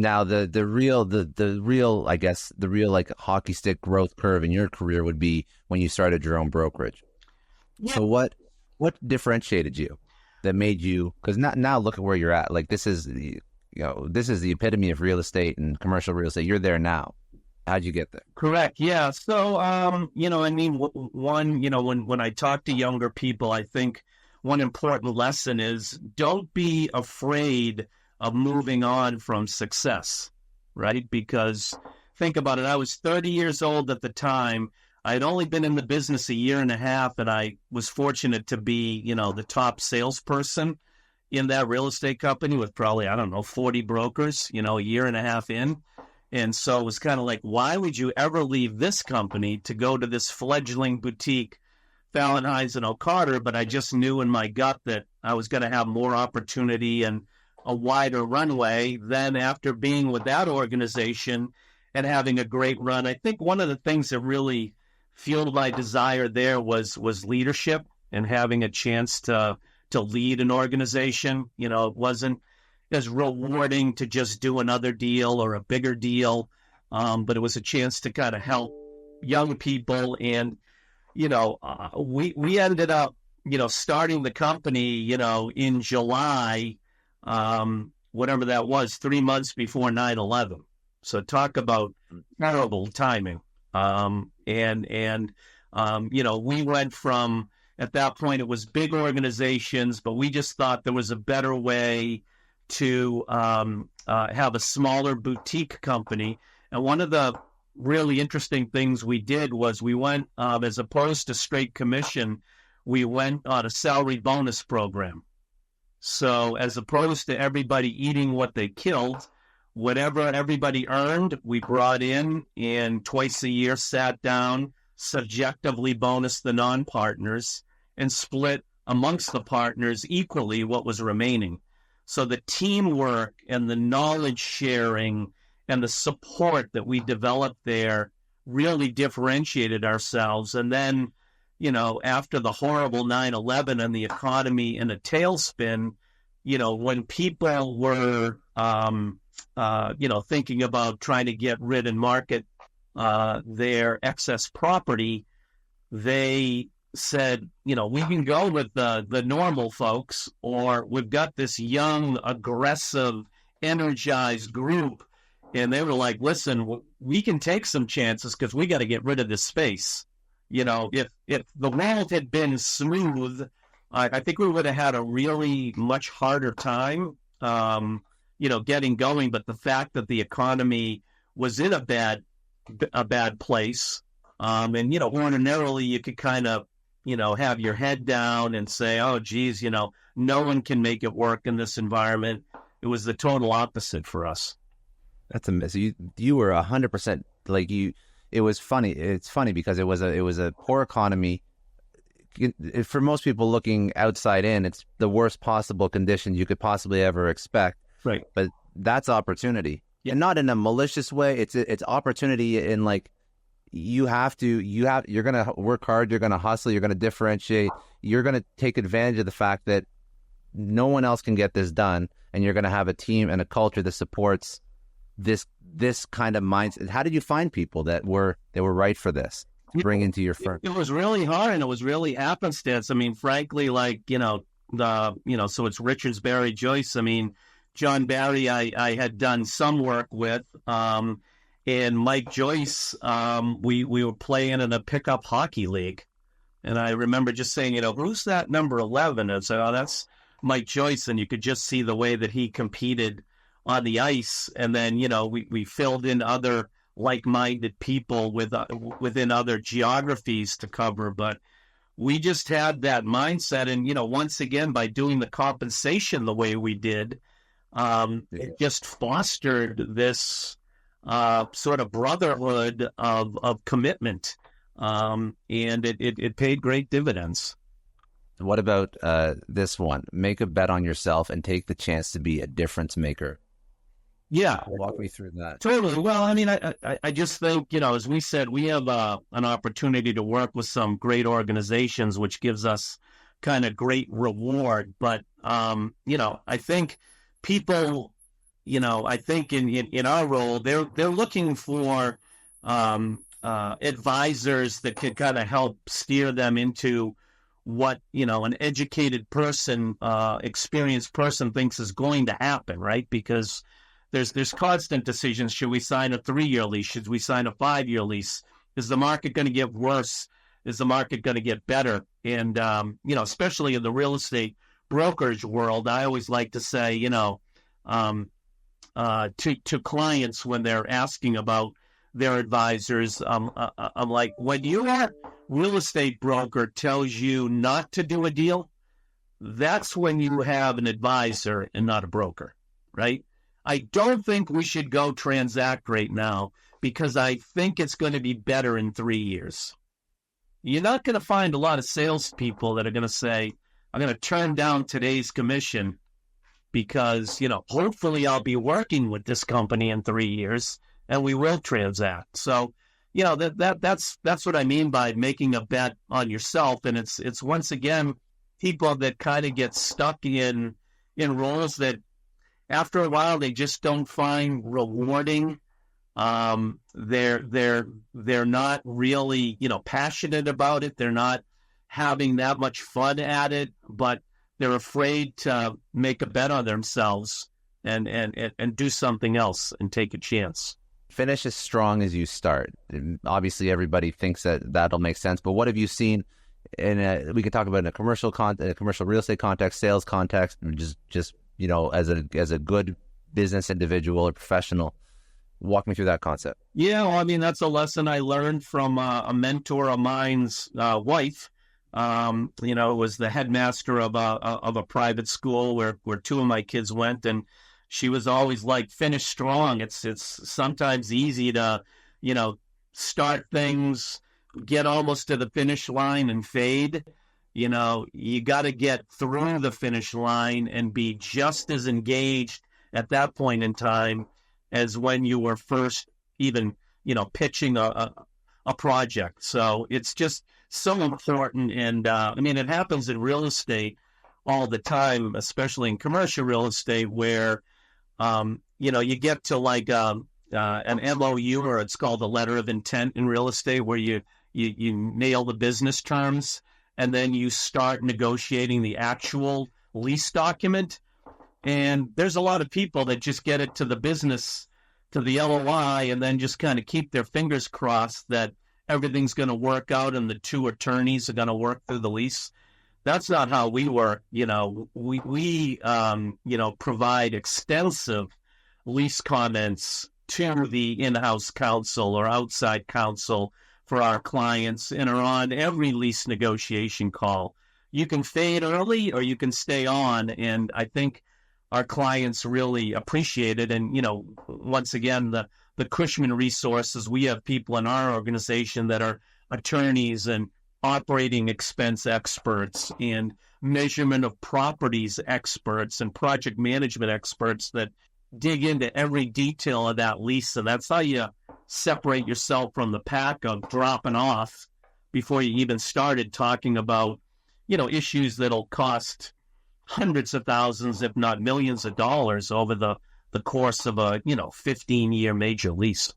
Now the real I guess the real like hockey stick growth curve in your career would be when you started your own brokerage. Yeah. So what differentiated you that made you, because now look at where you're at. Like this is this is the epitome of real estate and commercial real estate. You're there now. How'd you get there? Correct. Yeah. So, I mean, one, when I talk to younger people, I think one important lesson is don't be afraid of moving on from success, right? Because think about it. I was 30 years old at the time. I had only been in the business a year and a half, and I was fortunate to be, the top salesperson in that real estate company with probably, 40 brokers, a year and a half in. And so it was kind of like, why would you ever leave this company to go to this fledgling boutique, Fallon, Hines and O'Carter? But I just knew in my gut that I was going to have more opportunity and a wider runway. Then after being with that organization and having a great run, I think one of the things that really fueled my desire there was leadership and having a chance to lead an organization. It wasn't as rewarding to just do another deal or a bigger deal, but it was a chance to kind of help young people. And we ended up starting the company in July, whatever that was, 3 months before 9/11. So talk about terrible timing. We went from, at that point it was big organizations, but we just thought there was a better way to have a smaller boutique company. And one of the really interesting things we did was we went, as opposed to straight commission, we went on a salary bonus program. So as opposed to everybody eating what they killed, whatever everybody earned, we brought in and twice a year sat down, subjectively bonused the non-partners and split amongst the partners equally what was remaining. So the teamwork and the knowledge sharing and the support that we developed there really differentiated ourselves. And then, after the horrible 9/11 and the economy in a tailspin, when people were, thinking about trying to get rid and market their excess property, they said, we can go with the normal folks, or we've got this young, aggressive, energized group. And they were like, listen, we can take some chances because we got to get rid of this space. If the world had been smooth, I think we would have had a really much harder time, getting going. But the fact that the economy was in a bad place, and ordinarily you could kind of have your head down and say, oh, geez, no one can make it work in this environment. It was the total opposite for us. That's amazing. You were 100% like you. It was funny. It's funny because it was a poor economy. For most people looking outside in, it's the worst possible conditions you could possibly ever expect. Right. But that's opportunity, and not in a malicious way. It's opportunity in like, you're going to work hard. You're going to hustle. You're going to differentiate. You're going to take advantage of the fact that no one else can get this done. And you're going to have a team and a culture that supports this kind of mindset. How did you find people that were right for this to bring into your firm? It was really hard, and it was really happenstance. I mean, frankly, like, so it's Richards, Barry, Joyce. I mean, John Barry, I had done some work with, and Mike Joyce, we were playing in a pickup hockey league. And I remember just saying, who's that number 11? And so, oh, that's Mike Joyce. And you could just see the way that he competed on the ice. And then, we filled in other like-minded people within other geographies to cover. But we just had that mindset. And, once again, by doing the compensation the way we did, it just fostered this sort of brotherhood of commitment. And it paid great dividends. What about this one? Make a bet on yourself and take the chance to be a difference maker. Yeah. Walk me through that. Totally. Well, I mean, I just think, as we said, we have an opportunity to work with some great organizations, which gives us kind of great reward. But, I think people I think in our role, they're looking for advisors that could kind of help steer them into what an educated person, experienced person thinks is going to happen, right? Because there's constant decisions. Should we sign a 3-year lease? Should we sign a 5-year lease? Is the market going to get worse? Is the market going to get better? And especially in the real estate brokerage world, I always like to say, to clients when they're asking about their advisors, I'm like, when your real estate broker tells you not to do a deal, that's when you have an advisor and not a broker, right? I don't think we should go transact right now because I think it's going to be better in 3 years. You're not going to find a lot of salespeople that are going to say, I'm going to turn down today's commission because, hopefully I'll be working with this company in 3 years and we will transact. So, that's what I mean by making a bet on yourself. And it's once again, people that kind of get stuck in roles that after a while they just don't find rewarding. They're not really, passionate about it. They're not having that much fun at it, but they're afraid to make a bet on themselves and do something else and take a chance. Finish as strong as you start. And obviously, everybody thinks that'll make sense. But what have you seen we could talk about in a commercial real estate context, sales context, just as a good business individual or professional? Walk me through that concept. Yeah, well, I mean, that's a lesson I learned from a mentor of mine's wife. Was the headmaster of a private school where 2 of my kids went, and she was always like, finish strong. It's sometimes easy to, start things, get almost to the finish line and fade. You got to get through the finish line and be just as engaged at that point in time as when you were first even, pitching a project. So it's just so important. And it happens in real estate all the time, especially in commercial real estate where, you get to like an MOU, or it's called a letter of intent in real estate, where you nail the business terms and then you start negotiating the actual lease document. And there's a lot of people that just get it to the business, to the LOI, and then just kind of keep their fingers crossed that everything's going to work out and the 2 attorneys are going to work through the lease. That's not how we work. We provide extensive lease comments to the in-house counsel or outside counsel for our clients and are on every lease negotiation call. You can fade early or you can stay on. And I think our clients really appreciate it. And, once again, the Cushman resources, we have people in our organization that are attorneys and operating expense experts and measurement of properties experts and project management experts that dig into every detail of that lease. And that's how you separate yourself from the pack of dropping off before you even started talking about, issues that'll cost hundreds of thousands, if not millions of dollars over the course of a, 15-year major lease.